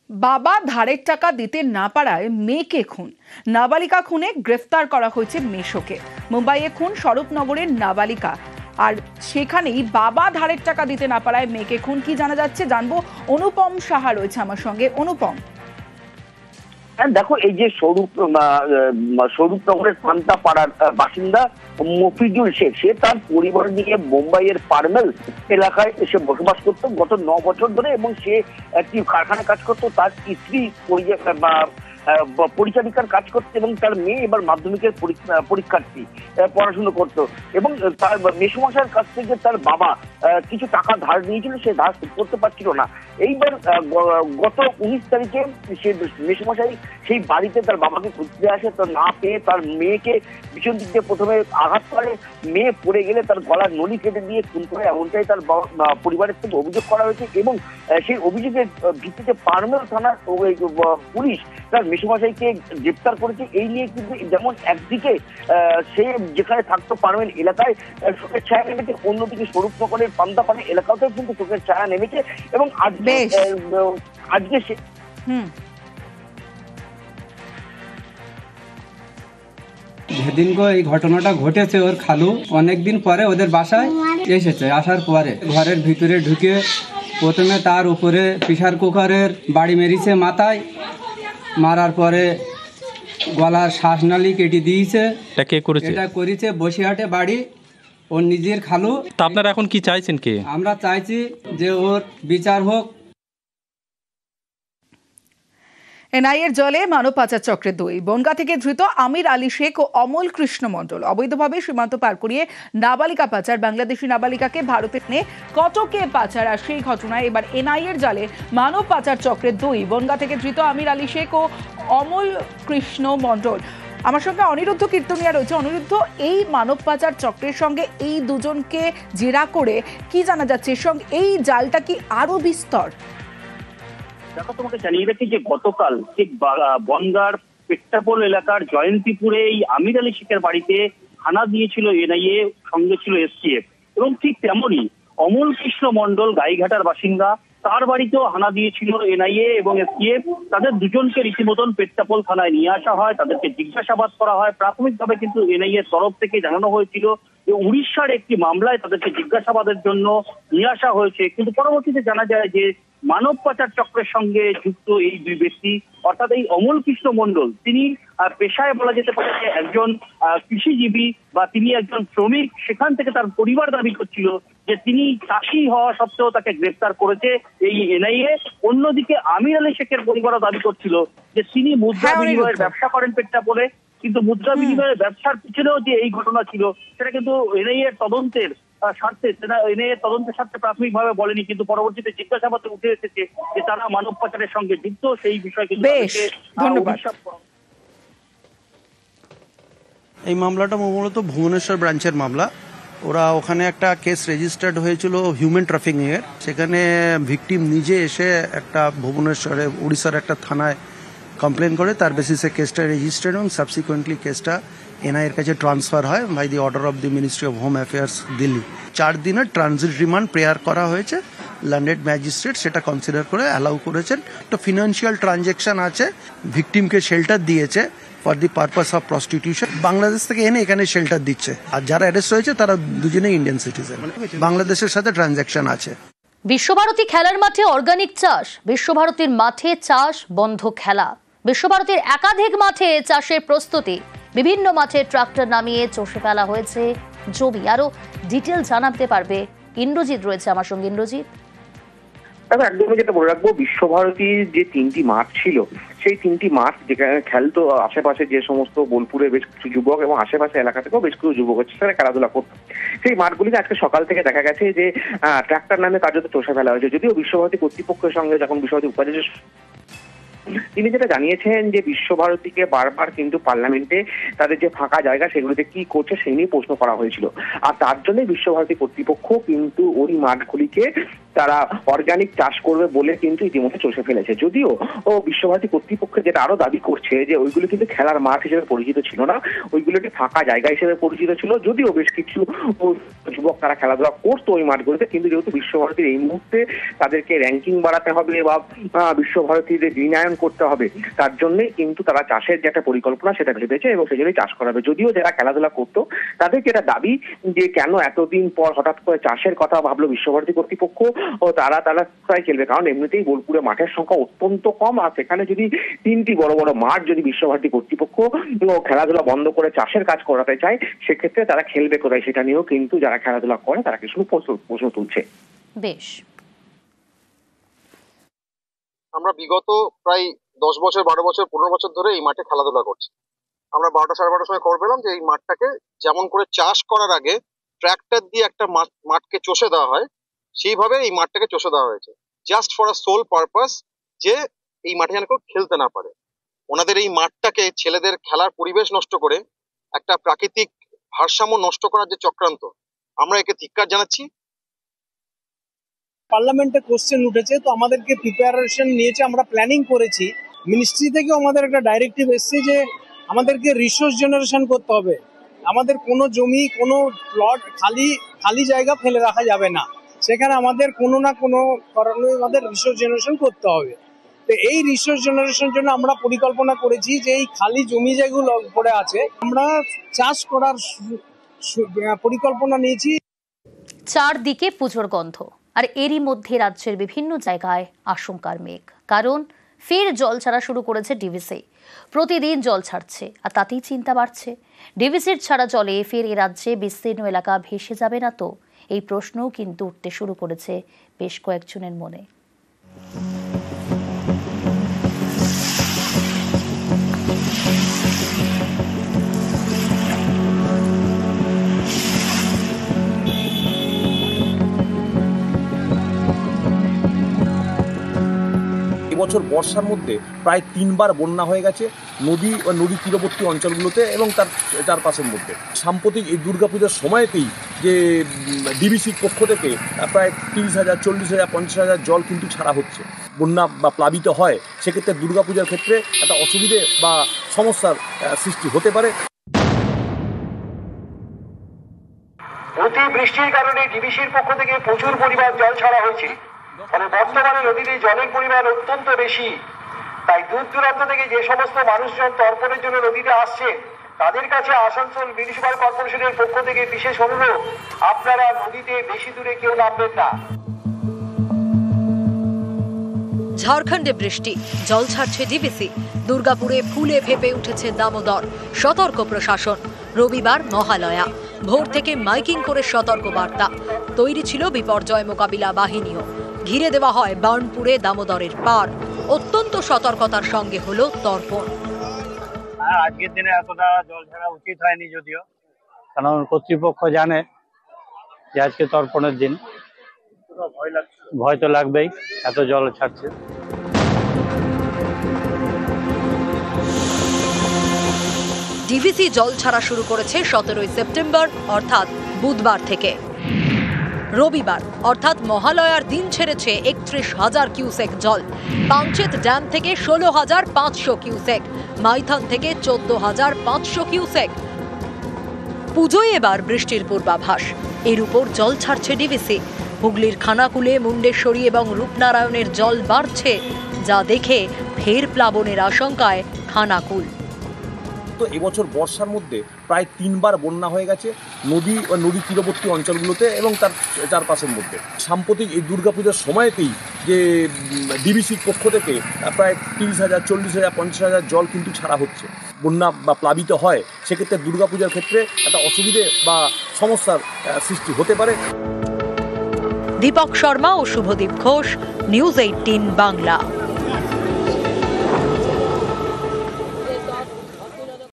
বাবা ধারের টাকা দিতে না পারায় মেয়েকে খুন, নাবালিকা খুনে গ্রেফতার করা হয়েছে মেশোকে। মুম্বাইয়ে খুন স্বরূপনগরের নাবালিকা, আর সেখানেই বাবা ধারের টাকা দিতে না পারায় মেয়েকে খুন। কি জানা যাচ্ছে জানবো, অনুপম সাহা রয়েছে আমার সঙ্গে। অনুপম, দেখো, এই যে স্বরূপনগরের পান্তা পাড়ার বাসিন্দা মফিজুল শেখ, সে তার পরিবার নিয়ে মুম্বাইয়ের পারমেল এলাকায় এসে বসবাস করতো গত 9 বছর ধরে, এবং সে একটি কারখানায় কাজ করতো। তার স্ত্রী পরিচারিকার কাজ করতো এবং তার মেয়ে এবার মাধ্যমিকের পরীক্ষার্থী, পড়াশুনো করতো। এবং তার মেসোমশাইয়ের কাছ থেকে তার বাবা কিছু টাকা ধার নিয়েছিল, সে ধার শোধ করতে পারছিল না। এইবার গত 19 তারিখে সে মেসোমশাই সেই বাড়িতে তার বাবাকে খুঁজতে আসে, তো না পেয়ে তার মেয়েকে পিছন দিক দিয়ে প্রথমে আঘাত করে। মেয়ে পড়ে গেলে তার গলার নলি কেটে দিয়ে খুন করে, এমনটাই তার পরিবারের থেকে অভিযোগ করা হয়েছে। এবং সেই অভিযোগের ভিত্তিতে পারমেল থানার পুলিশ তার মেসোমশাইকে গ্রেপ্তার করেছে। এই নিয়ে কিন্তু যেমন একদিকে সে যেখানে থাকতো পারমেল এলাকায় শোকের ছায়া নেমেছে, অন্যদিকে স্বরূপনগরের পান্তাপাড়া এলাকাতেও কিন্তু শোকের ছায়া নেমেছে। এবং আজকে সে যেদিনকে এই ঘটনাটা ঘটেছে, ওর খালু অনেকদিন পরে ওদের বাসায় এসেছে। আসার পরে ঘরের ভিতরে ঢুকে প্রথমে তার উপরে প্রেসার কুকারের বাড়ি মেরেছে মাথায়, মারার পরে গলার শ্বাসনালী কেটে দিয়েছে। এটা করেছে বসিরহাটে বাড়ি, ওর নিজের খালু। তা আপনারা এখন কি চাইছেন? কি আমরা চাইছি যে ওর বিচার হোক। এনআইএর জলে মানব পাচার চক্রের 2 বনগাঁ থেকে ধৃত আমির আলী শেখ ও অমল কৃষ্ণ মণ্ডল। অবৈধভাবে সীমান্ত পার করিয়ে নাবালিকা পাচার, বাংলাদেশি নাবালিকাকে ভারতে এনে কটকে পাচার। আর সেই ঘটনায় এবার এনআইএর জালে মানব পাচার চক্রের 2 বনগাঁ থেকে ধৃত আমির আলী শেখ ও অমল কৃষ্ণ মণ্ডল। আমার সঙ্গে অনিরুদ্ধ কীর্তনিয়া রয়েছে। অনিরুদ্ধ, এই মানব পাচার চক্রের সঙ্গে এই দুজনকে জেরা করে কি জানা যাচ্ছে? সঙ্গে এই জালটা কি আরো বিস্তর? দেখো, তোমাকে জানিয়ে রাখি যে গতকাল ঠিক বনগাঁর পেট্টাপোল এলাকার জয়ন্তীপুরে এই আমির আলী শেখের বাড়িতে হানা দিয়েছিল এনআইএ, সঙ্গে ছিল এসটিএফ। এবং ঠিক তেমনই অমল কৃষ্ণ মণ্ডল গাইঘাটার বাসিন্দা, তার বাড়িতেও হানা দিয়েছিল এনআইএ এবং এসটিএফ। তাদের দুজনকে রীতিমতন পেট্টাপোল থানায় নিয়ে আসা হয়, তাদেরকে জিজ্ঞাসাবাদ করা হয়। প্রাথমিকভাবে কিন্তু এনআইএ তরফ থেকে জানানো হয়েছিল যে উড়িষ্যার একটি মামলায় তাদেরকে জিজ্ঞাসাবাদের জন্য নিয়ে আসা হয়েছে। কিন্তু পরবর্তীতে জানা যায় যে মানব পাচার চক্রের সঙ্গে যুক্ত এই 2 ব্যক্তি, অর্থাৎ এই অমল কৃষ্ণ মণ্ডল, তিনি পেশায় বলা যেতে পারে যে একজন কৃষিজীবী বা তিনি একজন শ্রমিক। সেখান থেকে তার পরিবার দাবি করছিল যে তিনি চাষি হওয়া সত্ত্বেও তাকে গ্রেফতার করেছে এই এনআইএ। অন্যদিকে আমির আলী শেখের পরিবারও দাবি করছিল যে তিনি মুদ্রা বিনিময়ের ব্যবসা করেন পেট্টাপোলে, কিন্তু মুদ্রা বিনিময়ের ব্যবসার পিছনেও যে এই ঘটনা ছিল সেটা কিন্তু এনআইএর তদন্তের স্বার্থে প্রাথমিকভাবে বলেনি। কিন্তু পরবর্তীতে জিজ্ঞাসাবাদে উঠে এসেছে যে তারা মানব পাচারের সঙ্গে যুক্ত। সেই বিষয়ে কিন্তু এই মামলাটা মূলত ভুবনেশ্বর ব্রাঞ্চের মামলা। ওরা ওখানে একটা কেস রেজিস্টার্ড হয়েছিল হিউম্যান ট্রাফিকিং এর। সেখানে ভিকটিম নিজে এসে একটা ভুবনেশ্বরে উড়িষ্যার একটা থানায় কমপ্লেন করে, তার বেসিসে কেসটা রেজিস্টার্ড এবং সাবসিকুয়েন্টলি কেসটা এনআইএর কাছে ট্রান্সফার হয় by the order of the ministry of home affairs Delhi. 4 দিনের ট্রানজিট রিমান্ড প্রেয়ার করা হয়েছে। ল্যান্ডেড ম্যাজিস্ট্রেট সেটা কনসিডার করে অ্যালাউ করেছেন। তো ফিনান্সিয়াল ট্রানজ্যাকশন আছে, ভিকটিমকে শেল্টার দিয়েছে for the purpose of prostitution. Bangladesh থেকে এনে এখানে শেল্টার দিচ্ছে। আর যারা অ্যারেস্ট হয়েছে তারা দুজনেই ইন্ডিয়ান সিটিজেন, বাংলাদেশের সাথে ট্রানজ্যাকশন আছে। বিশ্বভারতী খেলার মাঠে অর্গানিক চাষ, বিশ্বভারতীর মাঠে চাষ বন্ধ খেলা। বিশ্বভারতীর একাধিক মাঠে চাষের প্রস্তুতি, বিভিন্ন মাঠে ট্রাক্টর নামিয়ে চষে ফেলা হয়েছে জমি। আরো ডিটেল জানাতে পারবে ইন্দ্রজিৎ রয়েছে আমার সঙ্গে। ইন্দ্রজিৎ, একদমই যেটা বলে রাখবো, বিশ্বভারতীর যে 3টি মাঠ ছিল, সেই 3টি মাঠ যেখানে খেলতো, আশেপাশে যে সমস্ত বোলপুরের বেশ কিছু যুবক এবং আশেপাশে এলাকা থেকেও বেশ কিছু যুবক সেখানে খেলাধুলা করতো, সেই মাঠগুলিতে আজকে সকাল থেকে দেখা গেছে যে ট্রাক্টর নামে কার্যত চষে ফেলা হয়েছে। যদিও বিশ্বভারতী কর্তৃপক্ষের সঙ্গে যখন বিশ্বভারতী উপাচার্য তিনি যেটা জানিয়েছেন যে বিশ্বভারতীকে বারবার কিন্তু পার্লামেন্টে তাদের যে ফাঁকা জায়গা সেগুলিতে কি করছে সেই নিয়ে প্রশ্ন করা হয়েছিল। আর তার জন্যই বিশ্বভারতী কর্তৃপক্ষ কিন্তু ওই মাঠগুলিকে তারা অর্গানিক চাষ করবে বলে কিন্তু ইতিমধ্যে চষে ফেলেছে। যদিও বিশ্বভারতী কর্তৃপক্ষ যেটা আরো দাবি করছে যে ওইগুলো কিন্তু খেলার মাঠ হিসেবে পরিচিত ছিল না, ওইগুলোকে ফাঁকা জায়গা হিসেবে পরিচিত ছিল। যদিও বেশ কিছু যুবক তারা খেলাধুলা করতো ওই মাঠগুলোতে, কিন্তু যেহেতু বিশ্বভারতীর এই মুহূর্তে তাদেরকে র্যাঙ্কিং বাড়াতে হবে বা বিশ্বভারতীদের বিনায়ন করতে হবে, তার জন্যে কিন্তু তারা চাষের যে একটা পরিকল্পনা সেটা ভেবেছে এবং সেই জন্যই চাষ করাবে। যদিও যারা খেলাধুলা করতো তাদের যেটা দাবি যে কেন এতদিন পর হঠাৎ করে চাষের কথা ভাবলো বিশ্বভারতী কর্তৃপক্ষ, ও তারা প্রায় খেলবে, কারণ এমনিতেই বোলপুরে মাঠের সংখ্যা অত্যন্ত কম। আর সেখানে যদি 3টি বড় বড় মাঠ যদি বিশ্বভারতী কর্তৃপক্ষ খেলাধুলা বন্ধ করে চাষের কাজ করাতে চায়, সেক্ষেত্রে তারা খেলবে কোথায় সেটা নিয়েও কিন্তু যারা খেলাধুলা করে তারা কিছু প্রশ্ন তুলছে। বেশ, আমরা বিগত প্রায় 10 বছর 12 বছর 15 বছর ধরে এই মাঠে খেলাধুলা করছি। আমরা 12টা সাড়ে 12টার সময় খবর পেলাম যে এই মাঠটাকে যেমন করে চাষ করার আগে ট্র্যাক্টর দিয়ে একটা মাঠকে চষে দেওয়া হয়, সেইভাবে এই মাঠটাকে চষে দেওয়া হয়েছে, just for a sole purpose যে এই মাঠে যেন কেউ খেলতে না পারে। ওনাদের এই মাঠটাকে ছেলেদের খেলার পরিবেশ নষ্ট করে একটা প্রাকৃতিক ভারসাম্য নষ্ট করার যে চক্রান্ত, আমরা একে ধিক্কার জানাচ্ছি। পার্লামেন্টে কোশ্চেন উঠেছে, তো আমাদেরকে প্রিপারেশন নিয়েছে, আমরা প্ল্যানিং করেছি। মিনিস্ট্রি থেকেও আমাদের একটা ডাইরেক্টিভ এসছে যে আমাদেরকে রিসোর্স জেনারেশন করতে হবে। আমাদের কোনো জমি, কোনো প্লট খালি জায়গা ফেলে রাখা যাবে না, সেখানে আমাদের কোনো না কোনো কারণে আমাদের রিসোর্স জেনারেশন করতে হবে। তো এই রিসোর্স জেনারেশনের জন্য আমরা পরিকল্পনা করেছি যে এই খালি জমি যেগুলো পড়ে আছে আমরা চাষ করার পরিকল্পনা নিয়েছি। চারদিকে পুজোর গন্ধ, আর এরই মধ্যে রাজ্যের বিভিন্ন জায়গায় আশঙ্কার মেঘ, কারণ ফের জল ছাড়া শুরু করেছে ডিভিসি। প্রতিদিন জল ছাড়ছে, আর তাতেই চিন্তা বাড়ছে, ডিভিসির ছাড়া জলে ফের এ রাজ্যে বিস্তীর্ণ এলাকা ভেসে যাবে না তো? এই প্রশ্নও কিন্তু উঠতে শুরু করেছে বেশ কয়েকজনের মনে। এবছর বর্ষার মধ্যে প্রায় 3বার বন্যা হয়ে গেছে নদী ও নদী তীরবর্তী অঞ্চলগুলোতে এবং তার চারপাশের মধ্যে। সাম্প্রতিক এই দুর্গাপূজার সময়তেই যে ডিভিসির পক্ষ থেকে প্রায় 30,000, 40,000, 50,000 জল কিন্তু ছাড়া হচ্ছে। বন্যা বা প্লাবিত হয়, সেক্ষেত্রে দুর্গাপূজার ক্ষেত্রে একটা অসুবিধে বা সমস্যার সৃষ্টি হতে পারে। অতি বৃষ্টির কারণে ডিভিসির পক্ষ থেকে প্রচুর পরিমাণ জল ছাড়া হয়েছে, ফলে বর্তমানে নদীতে জলের পরিমাণ অত্যন্ত বেশি। তাই দূর দূরান্ত থেকে যে সমস্ত মানুষজন তর্পণের জন্য নদীতে আসছেন, তাদের কাছে আসানসোল মিউনিসিপাল কর্পোরেশনের পক্ষ থেকে বিশেষ অনুরোধ, আপনারা নদীতে বেশি দূরে কেউ নামবেন না। ঝাড়খণ্ডে বৃষ্টি, জল ছাড়ছে ডিভিসি। দুর্গাপুরে ফুলে ফেপে উঠেছে দামোদর, সতর্ক প্রশাসন। রবিবার মহালয়া, ভোর থেকে মাইকিং করে সতর্ক বার্তা। তৈরি ছিল বিপর্যয় মোকাবিলা বাহিনীও। ঘিরে দেওয়া হয় বার্নপুরে দামোদরের পার। অত্যন্ত সতর্কতার সঙ্গে হলো তর্পণ। আজকের দিনে এতটা জল ছাড়া উচিত হয়নি, যদিও কারণ কর্তৃপক্ষ জানে যে আজকে তর্পণের দিন। ভয় তো লাগবেই, এত জল ছাড়ছে। ডিভিসি জল ছাড়া শুরু করেছে 17 সেপ্টেম্বর অর্থাৎ বুধবার থেকে। রবিবার অর্থাৎ মহালয়ার দিন ছেড়েছে 31,000 কিউসেক জল। পাঞ্চেত ড্যাম থেকে 16,500 কিউসেক, মাইথন থেকে 14,500 কিউসেক। পুজোয় এবার বৃষ্টির পূর্বাভাস, এর উপর জল ছাড়ছে ডিভিসি। হুগলির খানাকুলে, মুন্ডেশ্বরী এবং রূপনারায়ণের জল বাড়ছে, যা দেখে ফের প্লাবনের আশঙ্কায় খানাকুল। তো এবছর বর্ষার মধ্যে প্রায় 3বার বন্যা হয়ে গেছে নদী ও নদী তীরবর্তী অঞ্চলগুলোতে এবং তার চারপাশের মধ্যে। সাম্প্রতিক এই দুর্গাপূজার সময়তেই যে ডিভিসির পক্ষ থেকে প্রায় 30,000, 40,000, 50,000 জল কিন্তু ছাড়া হচ্ছে। বন্যা বা প্লাবিত হয়, সেক্ষেত্রে দুর্গাপূজার ক্ষেত্রে একটা অসুবিধে বা সমস্যার সৃষ্টি হতে পারে। দীপক শর্মা ও শুভদীপ ঘোষ, নিউজ 18 বাংলা।